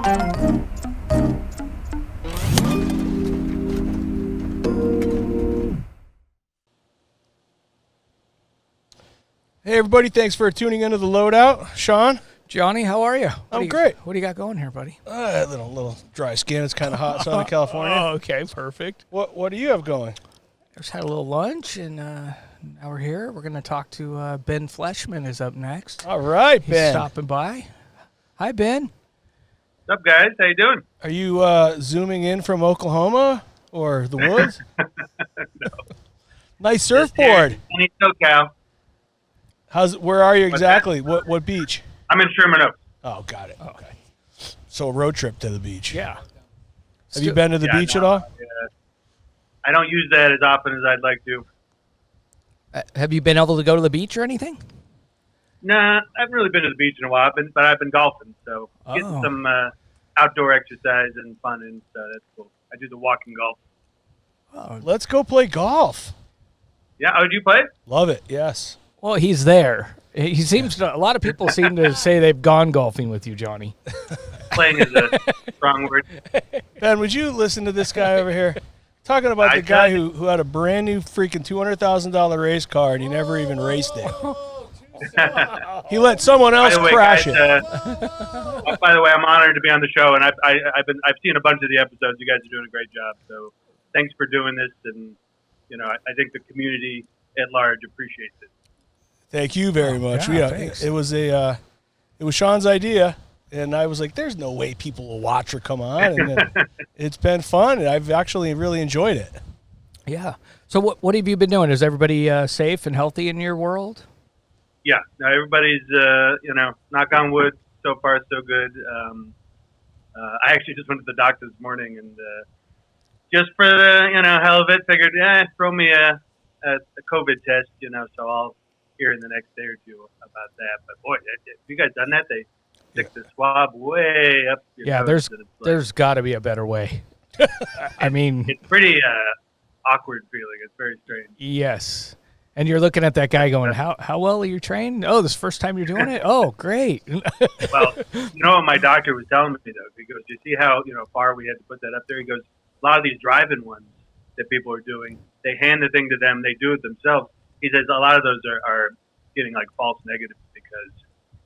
Hey, everybody. Thanks for tuning into the Loadout. Sean? Johnny, how are you? I'm great. What do you got going here, buddy? A little dry skin. It's kind of hot in Southern California. Oh, okay, perfect. What do you have going? Just had a little lunch, and now we're here. We're going to talk to Benn Fleishman is up next. All right, He's Ben. stopping by. Hi, Ben. What's up, guys? How you doing? Are you zooming in from Oklahoma or the woods? No. Nice surfboard. Sunny SoCal. Where are you exactly? What beach? I'm in Sherman Oaks. Oh, got it. Okay. So a road trip to the beach. Yeah. Have you been to the beach at all? I don't use that as often as I'd like to. Have you been able to go to the beach or anything? Nah, I haven't really been to the beach in a while, but I've been golfing, so getting some outdoor exercise and fun, and so that's cool. I do the walking golf. Oh, let's go play golf. Yeah, oh, do you play? Love it, yes. Well, he's there. He seems to, a lot of people seem to say they've gone golfing with you, Johnny. Playing is a strong word. Ben, would you listen to this guy over here? Talking about the guy who had a brand new freaking $200,000 race car and he never even raced it. He let someone else crash it. By the way, I'm honored to be on the show, and I've seen a bunch of the episodes. You guys are doing a great job. So thanks for doing this, and I think the community at large appreciates it. Thank you very much. Thanks. It was Sean's idea, and I was like, "There's no way people will watch or come on." And then it's been fun, and I've actually really enjoyed it. Yeah. So what have you been doing? Is everybody safe and healthy in your world? Yeah. No, everybody's knock on wood. So far, so good. I actually just went to the doctor this morning, and just for the hell of it, figured throw me a COVID test. So I'll hear in the next day or two about that. But boy, have you guys done that? They stick the swab way up your nose. There's got to be a better way. I mean, it's pretty awkward feeling. It's very strange. Yes. And you're looking at that guy going, how well are you trained? Oh, this is the first time you're doing it? Oh, great. Well, what my doctor was telling me, though? He goes, you see how far we had to put that up there? He goes, a lot of these drive-in ones that people are doing, they hand the thing to them, they do it themselves. He says a lot of those are getting like false negatives because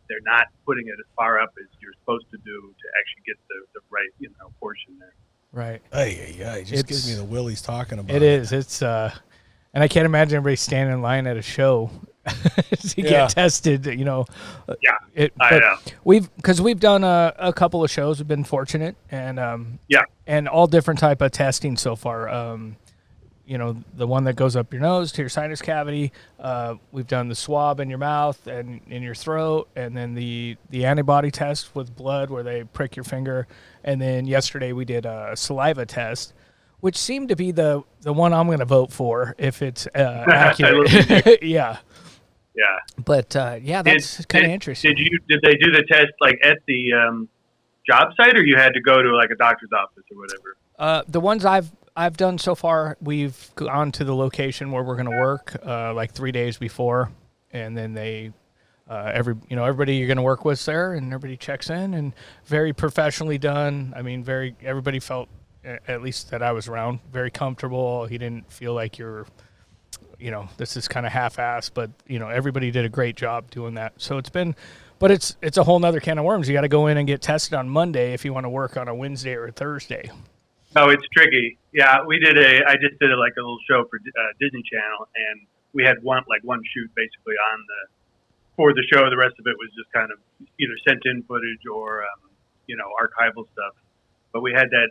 they're not putting it as far up as you're supposed to do to actually get the right portion there. Right. It just gives me the willies talking about it. It is. It's and I can't imagine everybody standing in line at a show to get tested. Yeah, I know. We've done a couple of shows. We've been fortunate, and and all different type of testing so far. The one that goes up your nose to your sinus cavity. We've done the swab in your mouth and in your throat, and then the antibody test with blood where they prick your finger. And then yesterday we did a saliva test, which seemed to be the one I'm going to vote for if it's accurate. Yeah. Yeah. But that's kind of interesting. Did they do the test like at the job site, or you had to go to like a doctor's office or whatever? The ones I've done so far, we've gone to the location where we're going to work like 3 days before, and then they everybody you're going to work with there, and everybody checks in, and very professionally done. I mean, everybody felt, at least that I was around, very comfortable. He didn't feel like you're, this is kind of half-assed, but everybody did a great job doing that. So it's a whole nother can of worms. You got to go in and get tested on Monday if you want to work on a Wednesday or a Thursday. Oh, it's tricky. Yeah, I just did like a little show for Disney Channel, and we had one shoot basically for the show. The rest of it was just kind of either sent in footage or archival stuff. But we had that,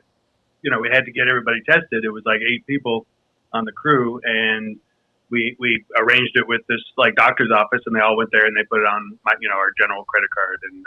we had to get everybody tested. It was like 8 people on the crew, and we arranged it with this like doctor's office, and they all went there and they put it on our general credit card, and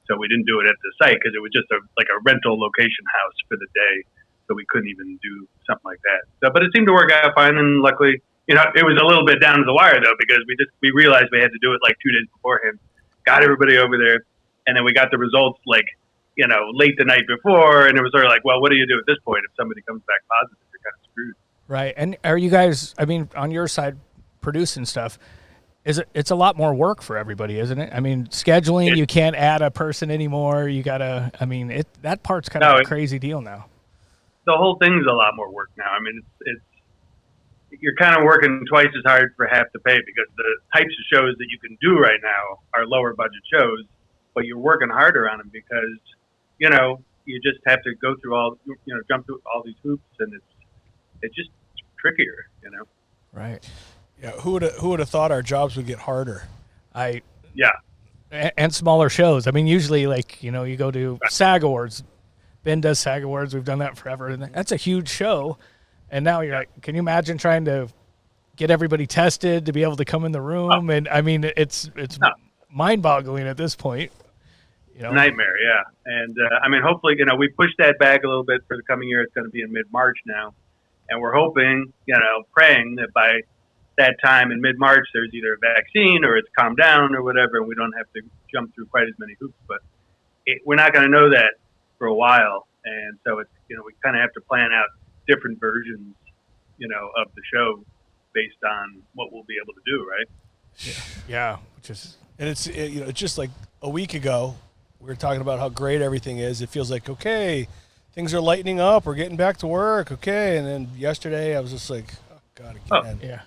so we didn't do it at the site because it was just a rental location house for the day. So we couldn't even do something like that. So, but it seemed to work out fine, and luckily, it was a little bit down to the wire though, because we realized we had to do it like 2 days beforehand. Got everybody over there, and then we got the results late the night before, and it was sort of like, well, what do you do at this point if somebody comes back positive? You're kind of screwed. Right. And are you guys, I mean, on your side, producing stuff, It's a lot more work for everybody, isn't it? I mean, scheduling, you can't add a person anymore. You gotta, I mean, that part's kind of a crazy deal now. The whole thing's a lot more work now. I mean, it's you're kind of working twice as hard for half the pay because the types of shows that you can do right now are lower budget shows, but you're working harder on them because, you know, you just have to go through all, you know, jump through all these hoops, and it's just trickier, you know. Right. Yeah. Who would have thought our jobs would get harder? Yeah. And smaller shows. I mean, usually, like, you know, you go to SAG Awards. Ben does SAG Awards. We've done that forever. And that's a huge show. And now you're like, can you imagine trying to get everybody tested to be able to come in the room? And I mean, it's mind-boggling at this point. You know? Nightmare, yeah. And I mean, hopefully, you know, we pushed that back a little bit for the coming year. It's going to be in mid-March now, and we're hoping, you know, praying that by that time in mid-March there's either a vaccine or it's calmed down or whatever, and we don't have to jump through quite as many hoops. But we're not going to know that for a while, and so it's, you know, we kind of have to plan out different versions, you know, of the show based on what we'll be able to do, right? Yeah, which is, and it's you know, it's just like a week ago we were talking about how great everything is. It feels like, okay, things are lightening up. We're getting back to work, okay. And then yesterday I was just like, oh God, again. Yeah.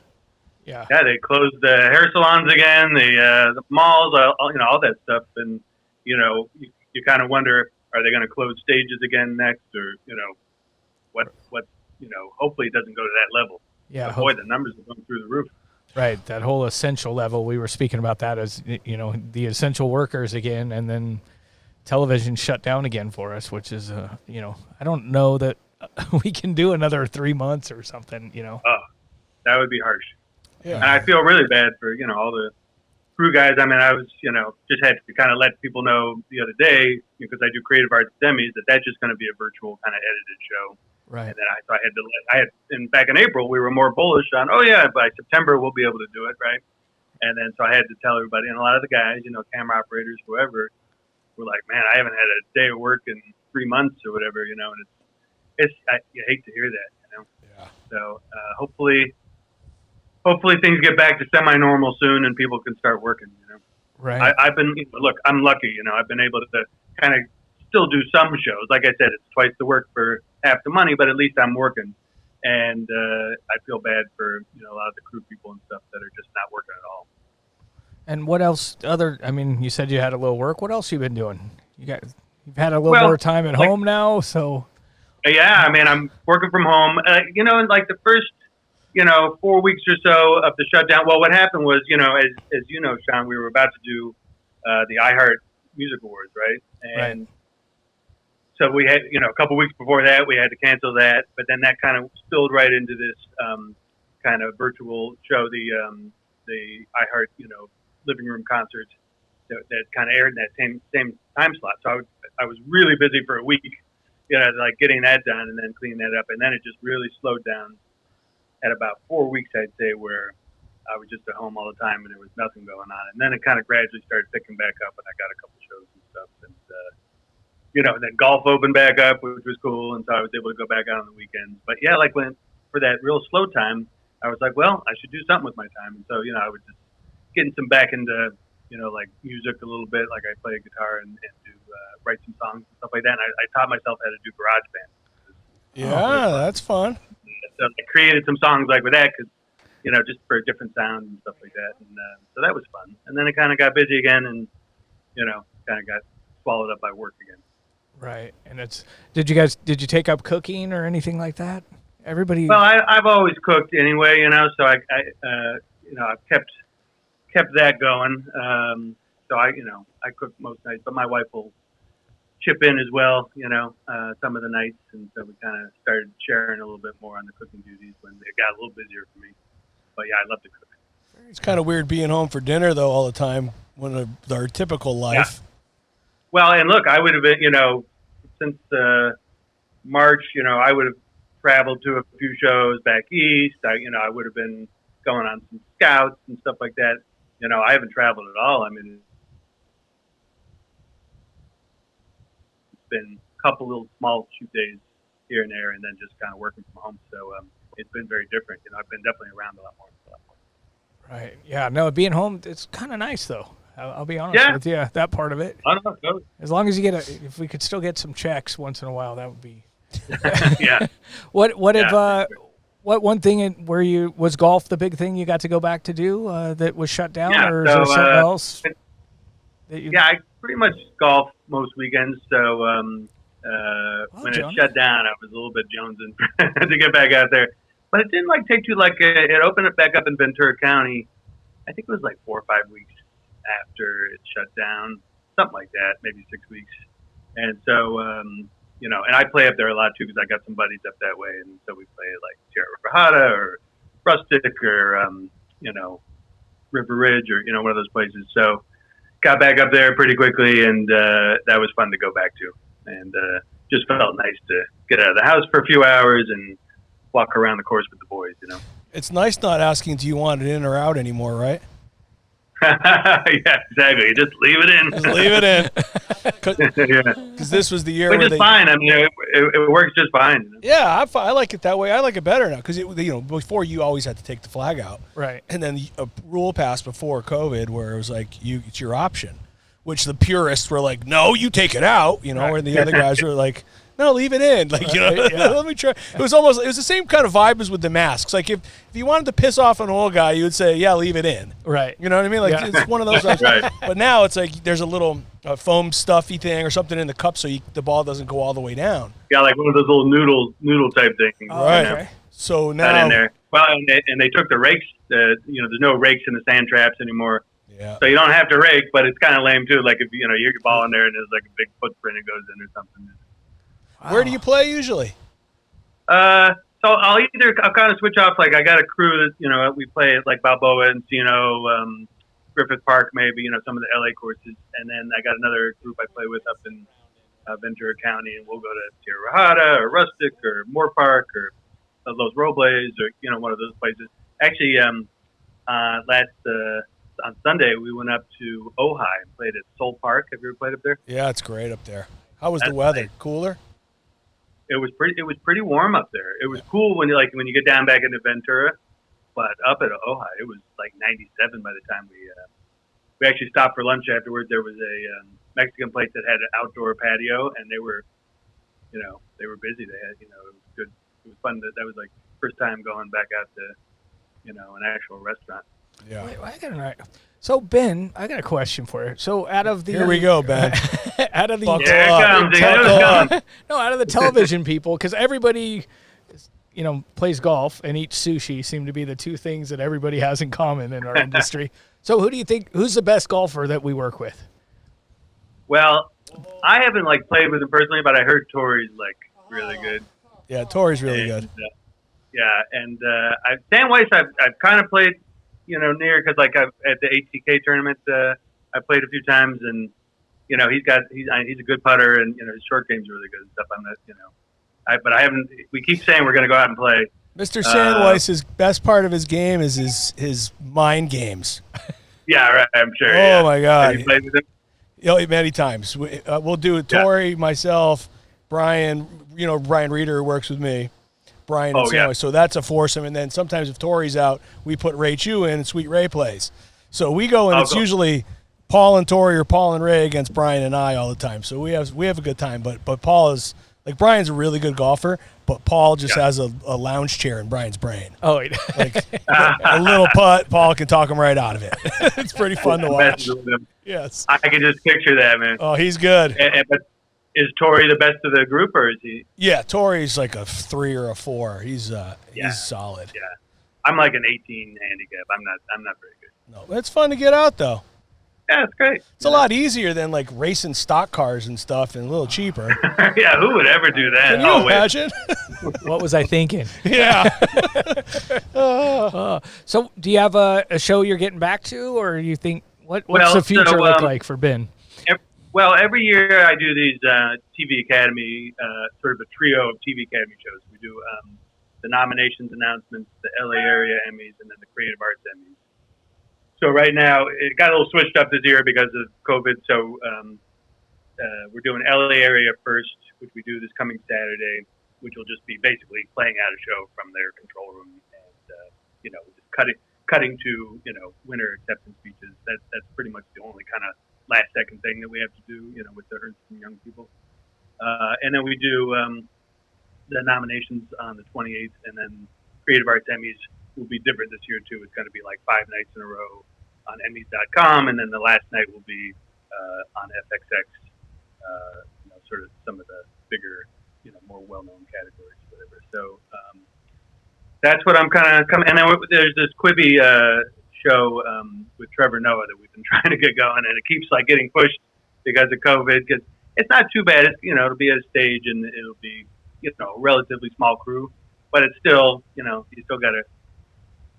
Yeah, they closed the hair salons again, the malls, you know, all that stuff, and you know, you kind of wonder, are they going to close stages again next, or you know, what you know? Hopefully, it doesn't go to that level. Yeah, but boy, the numbers are going through the roof. Right, that whole essential level. We were speaking about that as, you know, the essential workers again, and then television shut down again for us, which is, you know, I don't know that we can do another 3 months or something, you know. Oh, that would be harsh. Yeah. And I feel really bad for, you know, all the crew guys. I mean, I was, you know, just had to kind of let people know the other day, because I do creative arts semis, that that's just going to be a virtual kind of edited show. Right. And then and back in April, we were more bullish on, oh yeah, by September we'll be able to do it, right? And then so I had to tell everybody, and a lot of the guys, you know, camera operators, whoever, were like, man, I haven't had a day of work in 3 months or whatever, you know, and you hate to hear that, you know. Yeah. So hopefully things get back to semi-normal soon and people can start working, you know. Right. I've been, look, I'm lucky, you know, I've been able to kind of still do some shows. Like I said, it's twice the work for half the money, but at least I'm working. And I feel bad for, you know, a lot of the crew people and stuff that are just not working at all. And what else? I mean, you said you had a little work. What else you been doing? You've had a little more time at home now, so. Yeah, I mean, I'm working from home. You know, in like the first, you know, 4 weeks or so of the shutdown. Well, what happened was, you know, as you know, Sean, we were about to do the iHeart Music Awards, right? And right. So we had, you know, a couple weeks before that, we had to cancel that, but then that kind of spilled right into this kind of virtual show, the iHeart, you know, living room concerts that kind of aired in that same time slot. So I was really busy for a week, you know, like getting that done and then cleaning that up, and then it just really slowed down at about 4 weeks, I'd say, where I was just at home all the time and there was nothing going on, and then it kind of gradually started picking back up, and I got a couple shows and stuff, and you know, and then golf opened back up, which was cool, and so I was able to go back out on the weekends. But yeah, like for that real slow time, I was like, well, I should do something with my time, and so, you know, I was just getting some back into, you know, like music a little bit, like I play guitar and do write some songs and stuff like that. And I taught myself how to do GarageBand. Yeah, that's fun. So I created some songs like with that, because, you know, just for a different sound and stuff like that. And so that was fun. And then it kind of got busy again, and, you know, kind of got swallowed up by work again. Right. And did you take up cooking or anything like that? Everybody. Well, I've always cooked anyway, you know, so I you know, I've kept that going. So I cook most nights, but my wife will chip in as well, you know, some of the nights. And so we kind of started sharing a little bit more on the cooking duties when it got a little busier for me. But yeah, I love to cook. It's kind of weird being home for dinner though all the time when our typical life. Yeah. Well, and look, I would have been, you know, since March, you know, I would have traveled to a few shows back east. I would have been going on some scouts and stuff like that. You know, I haven't traveled at all. I mean, it's been a couple little small shoot days here and there, and then just kind of working from home. So it's been very different. You know, I've been definitely around a lot more. Right. Yeah. No, being home, it's kind of nice though. I'll be honest with you. That part of it. I don't know. Totally. As long as you if we could still get some checks once in a while, that would be. Yeah. What one thing was golf the big thing you got to go back to do that was shut down, or is there something else? I pretty much golf most weekends. So when it shut down, I was a little bit jonesing to get back out there. But it didn't take too it opened it back up in Ventura County. I think it was 4 or 5 weeks after it shut down, something like that, maybe 6 weeks. And so and I play up there a lot too because I got some buddies up that way, and so we play at Tierra Bajada or Rustic or River Ridge or one of those places. So got back up there pretty quickly, and that was fun to go back to, and just felt nice to get out of the house for a few hours and walk around the course with the boys. It's nice not asking, do you want it in or out anymore, right? Yeah, exactly. Just leave it in. Just leave it in. Because this was the year which where is fine. I mean, it works just fine. Yeah, I like it that way. I like it better now because before you always had to take the flag out, right? And then a rule passed before COVID where it was it's your option, which the purists were like, no, you take it out, right. And the other guys were like, no, leave it in. Let me try. It was the same kind of vibe as with the masks. If you wanted to piss off an old guy, you would say, yeah, leave it in. Right. You know what I mean? It's one of those. Right. But now it's there's a little foam stuffy thing or something in the cup so the ball doesn't go all the way down. Yeah, like one of those little noodle type things. Right. Okay. So now. Not in there. Well, and they took the rakes. There's no rakes in the sand traps anymore. Yeah. So you don't have to rake, but it's kind of lame too. If you get your ball in there and there's a big footprint it goes in or something. Wow. Where do you play usually? So I'll kind of switch off. I got a crew that we play at Balboa, Encino, Griffith Park, maybe some of the LA courses, and then I got another group I play with up in Ventura County, and we'll go to Tierra Bajada or Rustic or Moore Park or Los Robles or one of those places. Actually, on Sunday we went up to Ojai and played at Soul Park. Have you ever played up there? Yeah, it's great up there. How was the weather? Nice. Cooler? It was pretty warm up there. It was cool when you get down back into Ventura, but up at Ojai it was 97 by the time we actually stopped for lunch afterwards. There was a Mexican place that had an outdoor patio, and they were busy. They had it was good. It was fun. That was first time going back out to an actual restaurant. Yeah. Wait, so Ben, I got a question for you. So out of the here we go, Ben. Out of the out of the television people, because everybody, plays golf and eats sushi seem to be the two things that everybody has in common in our industry. So who do you think who's the best golfer that we work with? Well, I haven't played with him personally, but I heard Tori's really good. Yeah, Tori's really good. And Dan Weiss, I've kind of played. Near because at the ATK tournament, I played a few times, and he's a good putter, and his short game's really good and stuff. I'm not, but I haven't. We keep saying we're going to go out and play. Mr. Sandweiss's best part of his game is his mind games. Yeah, right. I'm sure. Oh my God! Have you played with him? Many times. We'll do it. Tori, myself, Brian. Brian Reeder works with me. Brian and Sandweiss. So that's a foursome. And then sometimes if Tori's out, we put Ray Chu in and Sweet Ray plays. So we go and it's usually Paul and Tori or Paul and Ray against Brian and I all the time. So we have a good time. But Paul is Brian's a really good golfer, but Paul just has a lounge chair in Brian's brain. Oh, a little putt, Paul can talk him right out of it. It's pretty fun to watch. Yes. I can just picture that, man. Oh, he's good. But is Tori the best of the group, or is he? Yeah, Tori's a 3 or a 4. He's solid. Yeah, I'm an 18 handicap. I'm not very good. No, it's fun to get out though. Yeah, it's great. It's a lot easier than racing stock cars and stuff, and a little cheaper. Yeah, who would ever do that? Can you imagine? What was I thinking? Yeah. So, do you have a show you're getting back to, or you think what's the future look like for Ben? Well, every year I do these TV Academy, sort of a trio of TV Academy shows. We do the nominations announcements, the LA Area Emmys, and then the Creative Arts Emmys. So right now, it got a little switched up this year because of COVID. So we're doing LA Area first, which we do this coming Saturday, which will just be basically playing out a show from their control room and, just cutting to winner acceptance speeches. That's pretty much the only kind of last second thing that we have to do, with the Ernst and Young people. And then we do the nominations on the 28th, and then Creative Arts Emmys will be different this year too. It's going to be like 5 nights in a row on Emmys.com, and then the last night will be on FXX. Sort of some of the bigger, more well-known categories, whatever. So that's what I'm kind of coming. And then there's this Quibi show with Trevor Noah that we've been trying to get going, and it keeps like getting pushed because of COVID. Because it's not too bad. It's, it'll be at a stage, and it'll be a relatively small crew, but it's still you still got to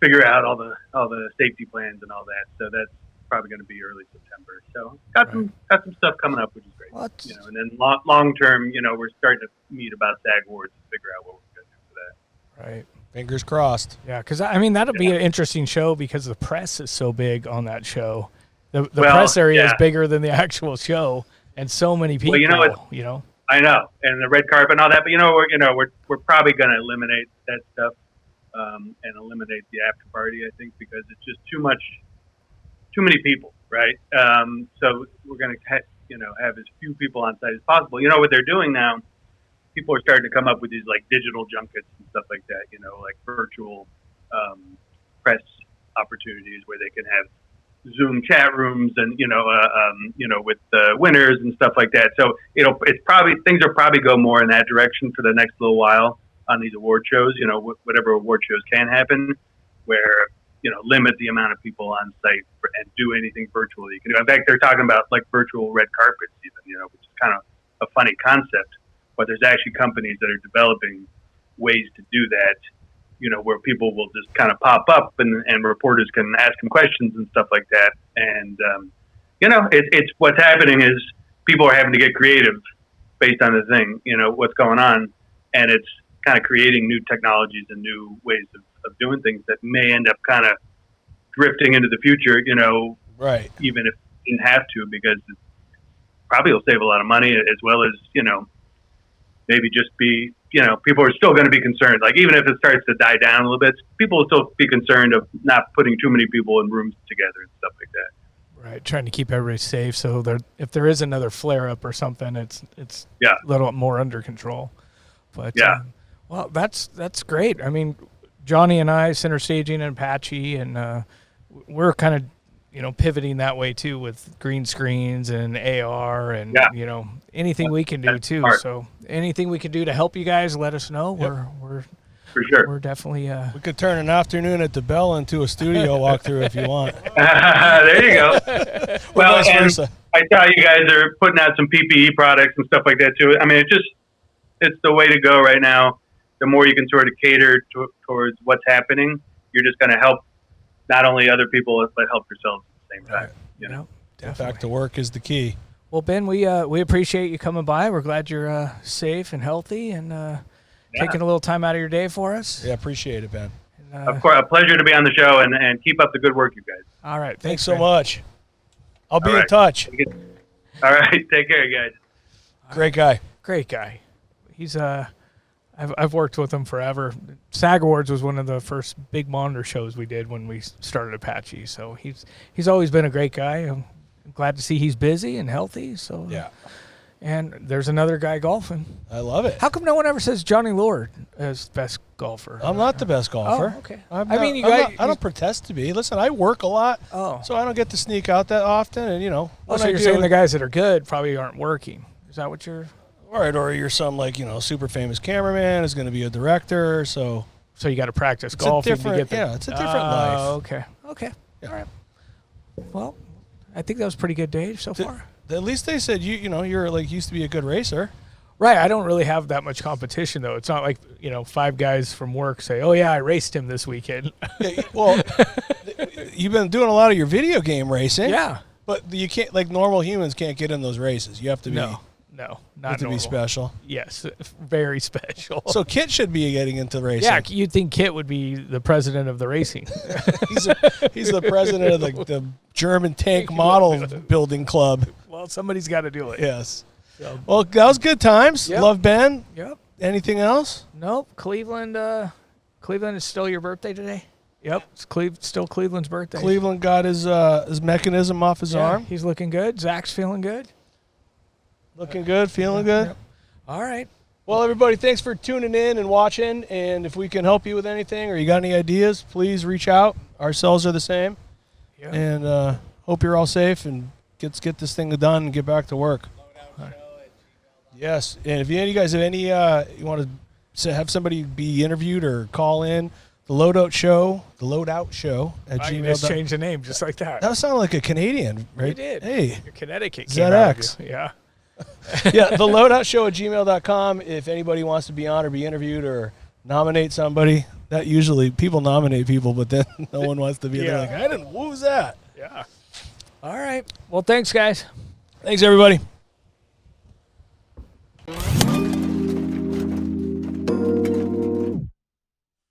figure out all the safety plans and all that. So that's probably going to be early September. So got some stuff coming up, which is great. And then long term, we're starting to meet about SAG Awards to figure out what we're going to do for that. Right. Fingers crossed. Yeah, because that'll be an interesting show because the press is so big on that show. The press area is bigger than the actual show, and so many people. Well, I know, and the red carpet and all that. But we're probably going to eliminate that stuff and eliminate the after party. I think because it's just too many people, right? So we're going to have as few people on site as possible. What they're doing now. People are starting to come up with these like digital junkets and stuff like that, like virtual press opportunities where they can have Zoom chat rooms and with the winners and stuff like that. So things will probably go more in that direction for the next little while on these award shows. Whatever award shows can happen, where limit the amount of people on site and do anything virtually. You can do. In fact, they're talking about like virtual red carpets, even which is kind of a funny concept. But there's actually companies that are developing ways to do that, where people will just kind of pop up and reporters can ask them questions and stuff like that. And, it's what's happening is people are having to get creative based on the thing, what's going on. And it's kind of creating new technologies and new ways of doing things that may end up kind of drifting into the future, right. Even if you didn't have to, because it probably will save a lot of money as well as, maybe just be, people are still going to be concerned. Like, even if it starts to die down a little bit, people will still be concerned of not putting too many people in rooms together and stuff like that. Right. Trying to keep everybody safe. So if there is another flare up or something, it's a little more under control. But, well, that's great. I mean, Johnny and I, Center Staging and Apache, and we're kind of, pivoting that way too with green screens and AR and, anything we can do too. Smart. So anything we can do to help you guys, let us know. We're for sure. We're definitely. We could turn an afternoon at the Bell into a studio walkthrough if you want. There you go. Well, and I saw you guys are putting out some PPE products and stuff like that too. I mean, it's the way to go right now. The more you can sort of cater towards what's happening, you're just going to help not only other people, but help yourselves at the same time. Definitely. Back to work is the key. Well, Ben, we appreciate you coming by. We're glad you're safe and healthy and taking a little time out of your day for us. Yeah, appreciate it, Ben. And, of course, a pleasure to be on the show, and keep up the good work, you guys. All right. Thanks so much. I'll be in touch. All right. Take care, guys. Great guy. Great guy. He's I've worked with him forever. SAG Awards was one of the first big monitor shows we did when we started Apache. So he's always been a great guy. I'm glad to see he's busy and healthy. So yeah. And there's another guy golfing. I love it. How come no one ever says Johnny Lord as best golfer? I'm not the best golfer. Oh, okay. I don't protest to be. Listen, I work a lot, so I don't get to sneak out that often. And so you're saying the guys that are good probably aren't working. Is that what you're? All right, or you're some super famous cameraman is going to be a director, so you got to practice golf. It's a different life. Okay. Yeah. All right. Well, I think that was a pretty good day so far. At least they said you're used to be a good racer. Right. I don't really have that much competition though. It's not like 5 guys from work say, "Oh yeah, I raced him this weekend." Well, you've been doing a lot of your video game racing. Yeah. But you can't, normal humans can't get in those races. You have to be. No, not to be special. Yes, very special. So Kit should be getting into racing. Yeah, you'd think Kit would be the president of the racing. he's the president of the German tank model building club. Well, somebody's got to do it. Yes. So. Well, that was good times. Yep. Love Ben. Yep. Anything else? Nope. Cleveland is still your birthday today? Yep, it's still Cleveland's birthday. Cleveland got his mechanism off his arm. He's looking good. Zach's feeling good. Looking good, feeling good. Yep. All right. Well, everybody, thanks for tuning in and watching. And if we can help you with anything or you got any ideas, please reach out. Our cells are the same. Yeah. And hope you're all safe and get this thing done and get back to work. Yes. And if you guys have any, you want to have somebody be interviewed or call in, the Loadout Show at I Gmail. just changed the name just like that. That sounded like a Canadian, right? You did. Hey. Your Connecticut came out of ZX. you. Yeah. Yeah, the Loadout Show at gmail.com. If anybody wants to be on or be interviewed or nominate somebody, that usually people nominate people, but then no one wants to be there. Like, what was that? Yeah. All right. Well, thanks, guys. Thanks, everybody.